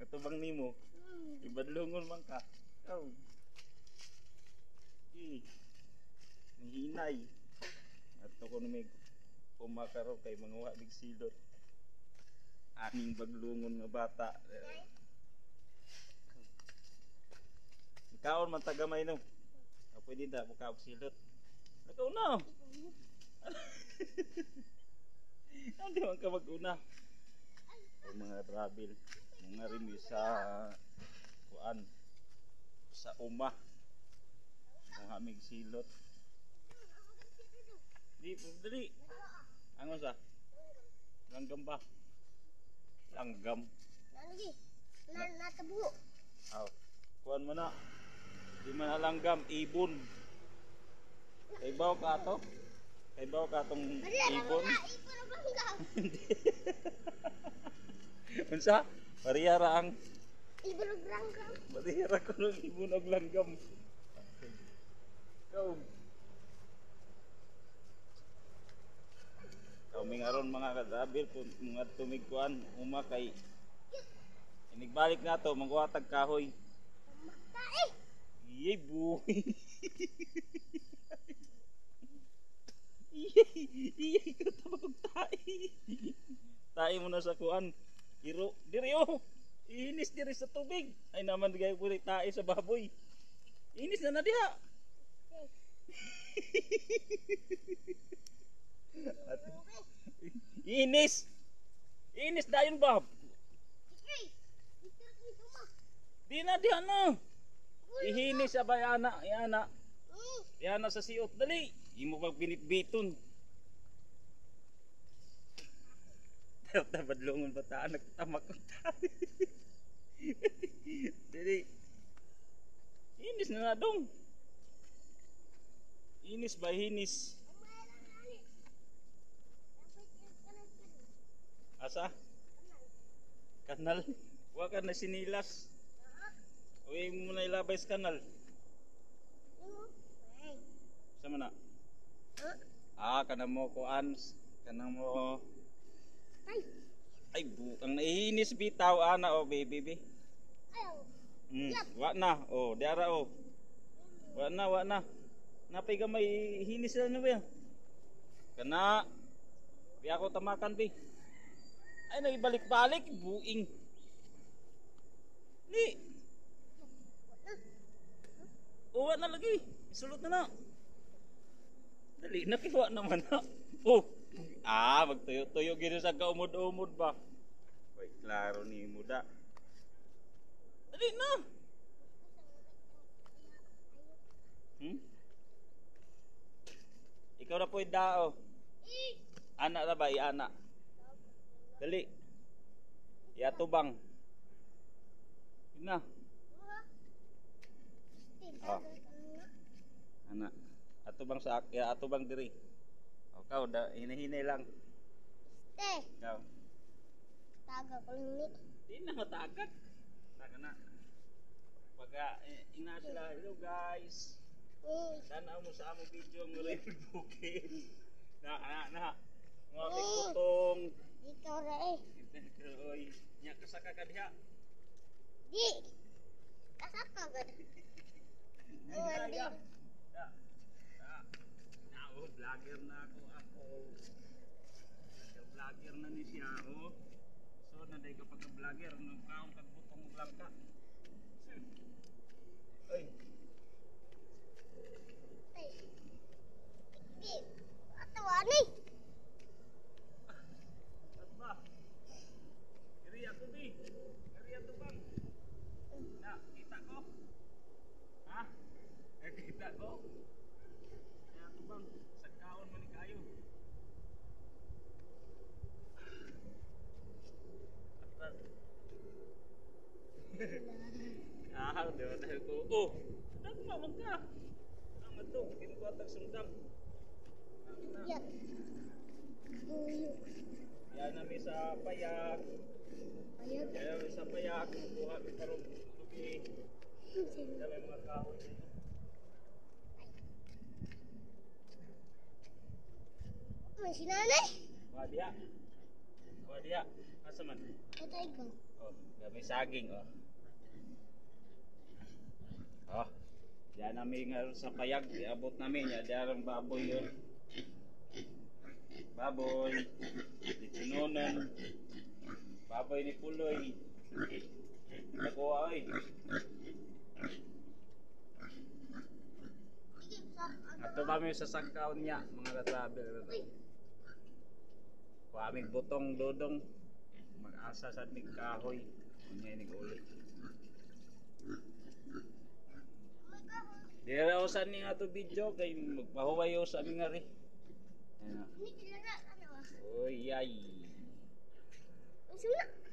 Atubang nimo. Ibadlungon man ka. Oh. Hinay. Ato ko namig pumakaro kay mga wabig silot. Aning baglungon nga bata. Ikaon man tagamay no. Pwede da mukha og silot. Ikaw na. Hindi man ka mag-una. Mga rabil, mga rimi sa kuan sa uma. Mga amig silot. Dali. Ano sa? Langgam ba? Langgam. Lagi. Natabo. Aw. Kuan mo na. Di man na langgam, ibon. Kaybaw ka to? Kaybaw ka tong ibon? Ibon ang langgam. Unsa? Parihara ang Ibon ang langgam. parihara ko ng ibon og langgam. Go. Mingaron mga kadabil mga tumigkuan uma kay inigbalik na to magwatag kahoy. Tae. Iyay buhay. Iyay ka tabag tae. Tae mo na sa kuan. Iro diri oh. Inis diri sa tubig. Ay naman digay ko tae sa baboy. Inis na diha. Inis dayon ba? Di na ihinis sa bayana, yana sa siot dali. Imo pag binitbiton. Tabadlongon ba ta nagtamak ko ta. Dili. Inis na dong. Inis ba hinis? Asa? Kanal? Wa ka na sinilas. Uy mo na ilabay sa kanal. Sama na? Kanang mo kuan. Kanang mo. Ay bukang naihinis bitaw ana o baby. Wa na. Oh, diara o. Wa na. Napay ka may hinis na ba yan? Kana. Di ako tamakan bi. Ay nagbalik-balik buing. Ni. Uwa na lagi. Isulot na. Dali na kiwa naman na. Oh. Magtuyo-tuyo gino sa kaumod-umod ba? Wait, klaro ni muda. Dali na. Ikaw na po dao. Anak na ba? Anak. Dali. Iatubang. Yun na. Anak. Atubang sa akya. Atubang diri. Kau hinahinay lang. Kau. Taga ko ni. Di na matagak. Taga na. Pagka ina sila. Hello guys. Sana mo sa among video ng rin bukid. Na. Mga putong. Ikaw ra eh. Oy, nya kasaka ka diha. Di. Kasaka gud. Vlogger na ako. Vlogger na ni siya oh. So na day kapag vlogger nung kaong kagbutong mo lang ka. Oy. Di. Ato ani. Kita ko. Kita ko. Kaya ito bang sagkaon mo ni kayo. Doon dahil ko. Oh, nagmamang ka. Ang ito, kinukuhatag sundang. Yan. Yan namin sa payak. Ayun. Yan namin sa payak. Kinukuha kami parang lubi. Yan may mga kahoy dito. May sinanay. Wadia. Asa man? Patay ko. Oh, gamay saging oh. Oh. Diyan namin nga sa payag, iabot namin ya darang baboy yun. Baboy. Ditinunan. Baboy ni Puloy. Nakuha ay. Ato kami sa sangkaw niya, mga ka-travel. Kuaming butong dodong. Mag-asa sa ning kahoy. Unya ning ulit. Dira usan ni ato video kay magpahuwayo sa aming ari. Ini kilala ano ah? Oy ay. Masuna.